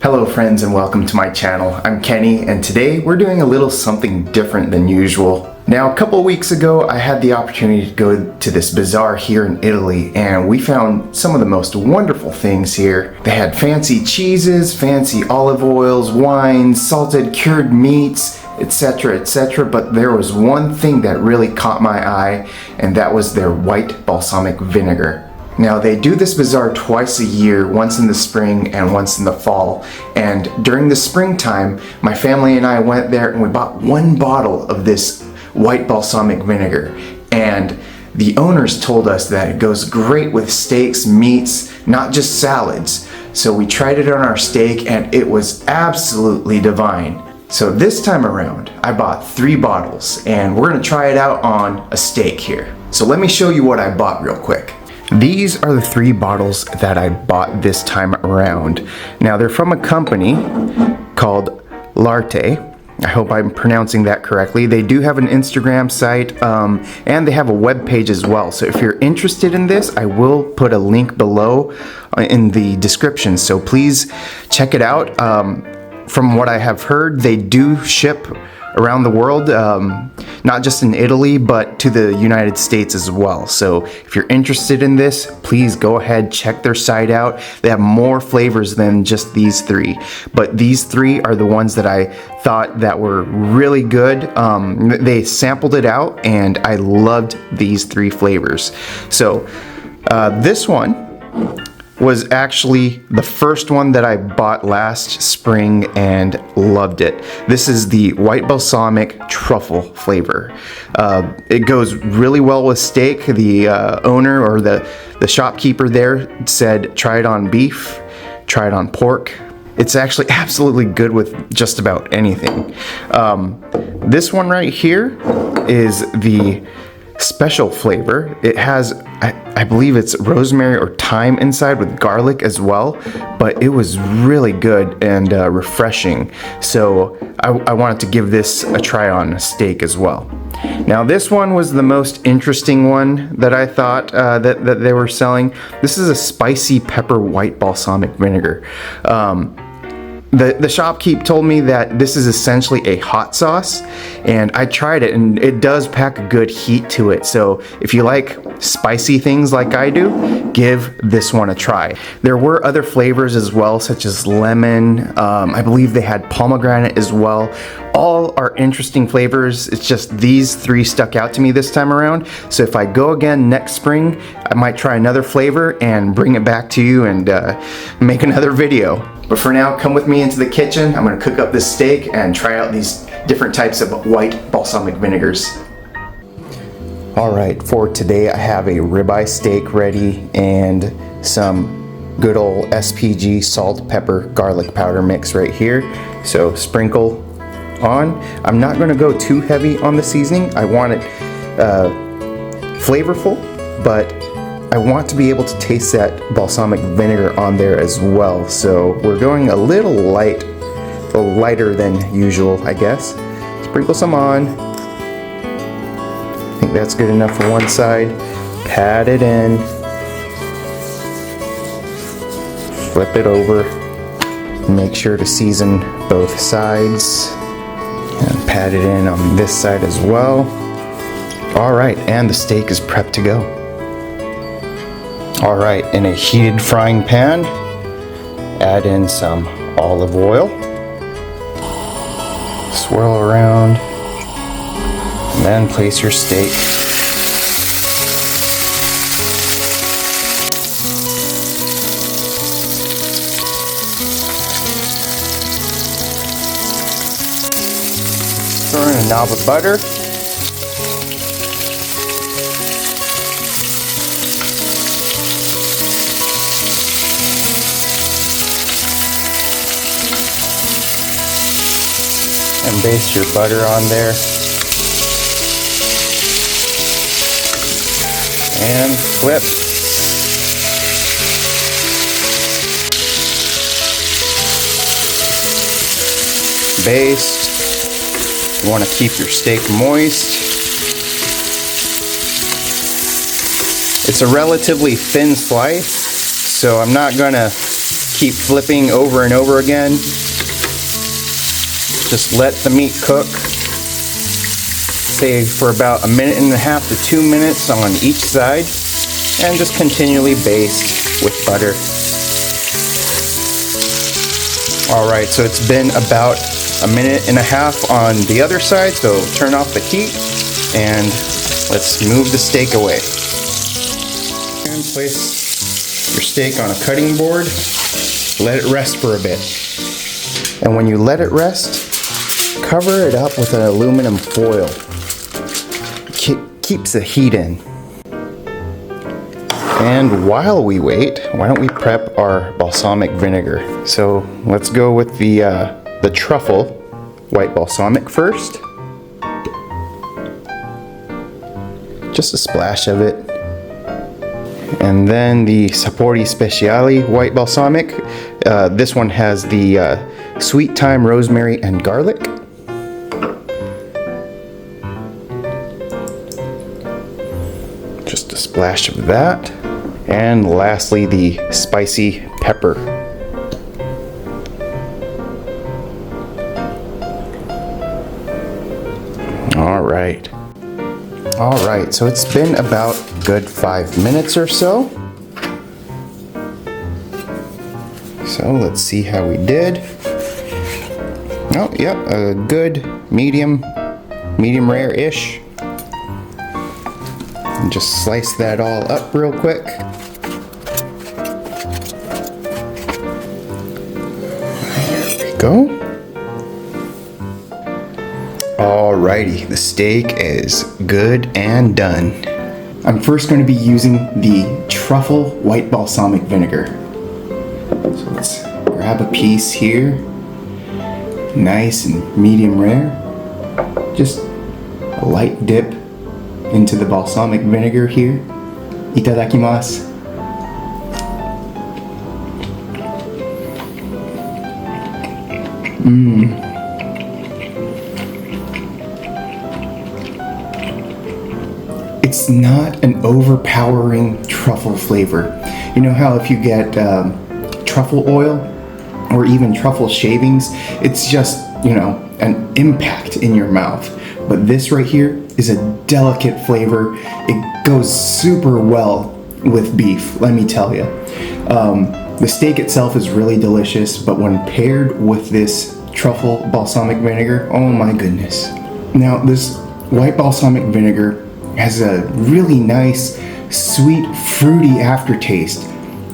Hello friends and welcome to my channel. I'm Kenny and today we're doing a little something different than usual. Now a couple weeks ago I had the opportunity to go to this bazaar here in Italy and we found some of the most wonderful things here. They had fancy cheeses, fancy olive oils, wines, salted cured meats, etc, etc, but there was one thing that really caught my eye and that was their white balsamic vinegar. Now they do this bazaar twice a year, once in the spring and once in the fall. And during the springtime, my family and I went there and we bought one bottle of this white balsamic vinegar. And the owners told us that it goes great with steaks, meats, not just salads. So we tried it on our steak and it was absolutely divine. So this time around, I bought 3 bottles and we're gonna try it out on a steak here. So let me show you what I bought real quick. These are the 3 bottles that I bought this time around. Now they're from a company called L'Arte. I hope I'm pronouncing that correctly. They do have an Instagram site and they have a web page as well. So if you're interested in this, I will put a link below in the description. So please check it out. From what I have heard, they do ship around the world, not just in Italy, but to the United States as well. So if you're interested in this, please go ahead, check their site out. They have more flavors than just these 3, but these 3 are the ones that I thought that were really good. They sampled it out and I loved these 3 flavors. So this one was actually the first one that I bought last spring and loved it. This is the white balsamic truffle flavor. It goes really well with steak. The owner or the shopkeeper there said try it on beef, try it on pork. It's actually absolutely good with just about anything. This one right here is the special flavor. It has, I believe it's rosemary or thyme inside with garlic as well, but it was really good and refreshing. So I wanted to give this a try on a steak as well. Now this one was the most interesting one that I thought that they were selling. This is a spicy pepper white balsamic vinegar. The shopkeep told me that this is essentially a hot sauce, and I tried it and it does pack a good heat to it. So if you like spicy things like I do, give this one a try. There were other flavors as well, such as lemon. I believe they had pomegranate as well. All are interesting flavors. It's just these 3 stuck out to me this time around. So if I go again next spring, I might try another flavor and bring it back to you and make another video. But for now, come with me into the kitchen. I'm gonna cook up this steak and try out these different types of white balsamic vinegars. All right, for today I have a ribeye steak ready and some good old SPG salt, pepper, garlic powder mix right here. So sprinkle on. I'm not gonna go too heavy on the seasoning. I want it flavorful, but I want to be able to taste that balsamic vinegar on there as well. So we're going a little lighter than usual, I guess. Sprinkle some on. I think that's good enough for one side. Pat it in. Flip it over. Make sure to season both sides. And pat it in on this side as well. All right, and the steak is prepped to go. All right, in a heated frying pan, add in some olive oil, swirl around, and then place your steak. Throw in a knob of butter. And baste your butter on there. And flip. Baste. You want to keep your steak moist. It's a relatively thin slice, so I'm not gonna Keep flipping over and over again. Just let the meat cook. Say for about 1.5 to 2 minutes on each side, and just continually baste with butter. Alright, so it's been about 1.5 minutes on the other side, so turn off the heat and let's move the steak away. And place your steak on a cutting board, let it rest for a bit. And when you let it rest, cover it up with an aluminum foil. Keeps the heat in. And while we wait, why don't we prep our balsamic vinegar? So let's go with the truffle white balsamic first. Just a splash of it. And then the Sapori Speciali white balsamic. This one has the sweet thyme, rosemary, and garlic. Just a splash of that. And lastly, the spicy pepper. Alright, so it's been about a good 5 minutes or so. So let's see how we did. Oh, yeah, a good medium rare-ish. And just slice that all up real quick. There we go. Alrighty, the steak is good and done. I'm first going to be using the truffle white balsamic vinegar. So let's grab a piece here. Nice and medium rare. Just a light dip into the balsamic vinegar here. Itadakimasu. It's not an overpowering truffle flavor. You know how if you get truffle oil or even truffle shavings, it's just, you know, an impact in your mouth. But this right here is a delicate flavor. It goes super well with beef, let me tell you. The steak itself is really delicious, but when paired with this truffle balsamic vinegar, oh my goodness. Now this white balsamic vinegar has a really nice, sweet, fruity aftertaste,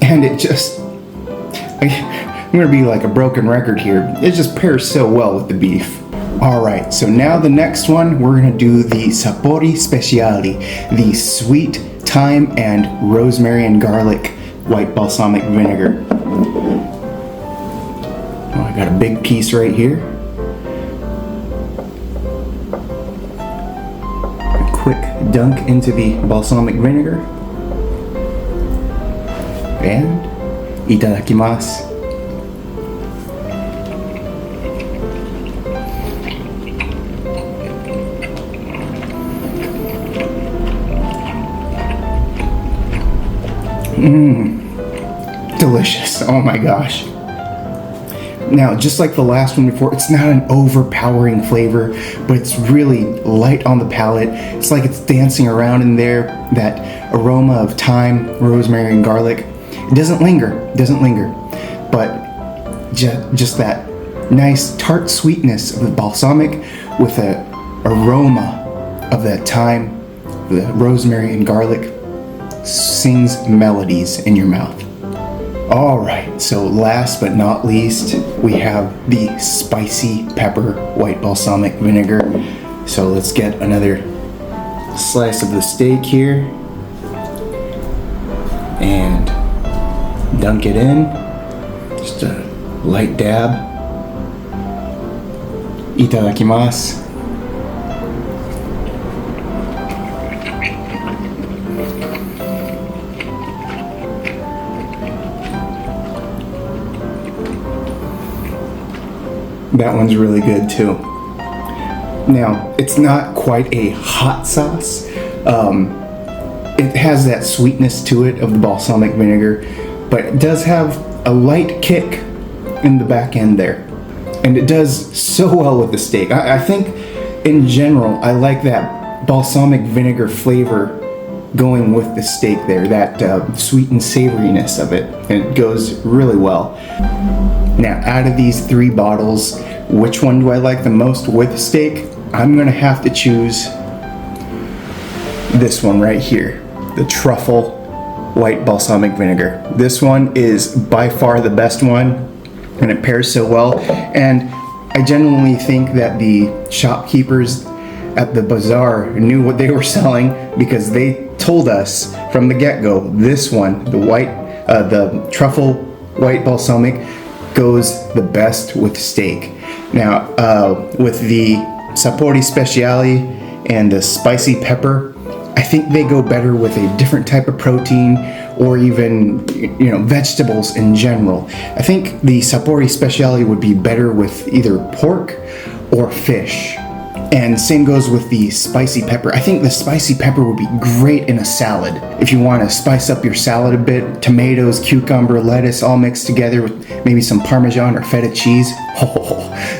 and it just, I'm gonna be like a broken record here, it just pairs so well with the beef. Alright, so now the next one, we're gonna do the Sapori Speciali, the sweet thyme and rosemary and garlic white balsamic vinegar. Oh, I got a big piece right here. A quick dunk into the balsamic vinegar. And itadakimasu. Delicious. Oh my gosh. Now, just like the last one before, it's not an overpowering flavor, but it's really light on the palate. It's like it's dancing around in there, that aroma of thyme, rosemary, and garlic. It doesn't linger, but just that nice tart sweetness of the balsamic with an aroma of that thyme, the rosemary, and garlic sings melodies in your mouth. Alright, so last but not least, we have the spicy pepper white balsamic vinegar. So let's get another slice of the steak here and dunk it in. Just a light dab. Itadakimasu. That one's really good too. Now, it's not quite a hot sauce. It has that sweetness to it of the balsamic vinegar, but it does have a light kick in the back end there. And it does so well with the steak. I think in general, I like that balsamic vinegar flavor going with the steak there, that sweet and savoriness of it, and it goes really well. Now, out of these 3 bottles, which one do I like the most with steak? I'm gonna have to choose this one right here, the truffle white balsamic vinegar. This one is by far the best one, and it pairs so well. And I genuinely think that the shopkeepers at the Bazaar knew what they were selling, because they told us from the get-go, this one, the truffle white balsamic, goes the best with steak. Now, with the sapori speciale and the spicy pepper, I think they go better with a different type of protein, or even, vegetables in general. I think the sapori speciale would be better with either pork or fish. And same goes with the spicy pepper. I think the spicy pepper would be great in a salad. If you want to spice up your salad a bit, tomatoes, cucumber, lettuce, all mixed together with maybe some Parmesan or feta cheese,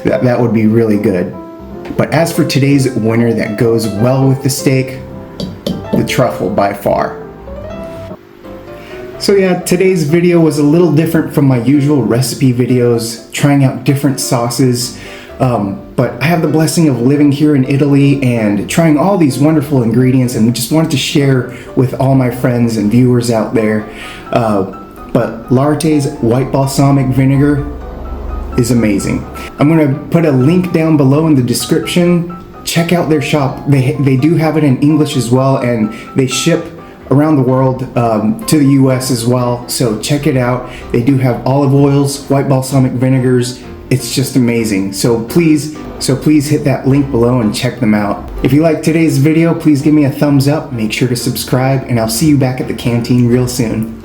that would be really good. But as for today's winner that goes well with the steak, the truffle by far. So yeah, today's video was a little different from my usual recipe videos, trying out different sauces. But I have the blessing of living here in Italy and trying all these wonderful ingredients, and just wanted to share with all my friends and viewers out there. But L'Arte's white balsamic vinegar is amazing. I'm going to put a link down below in the description. Check out their shop. They do have it in English as well, and they ship around the world to the US as well. So check it out. They do have olive oils, white balsamic vinegars. It's just amazing. So please hit that link below and check them out. If you liked today's video, please give me a thumbs up, make sure to subscribe, and I'll see you back at the canteen real soon.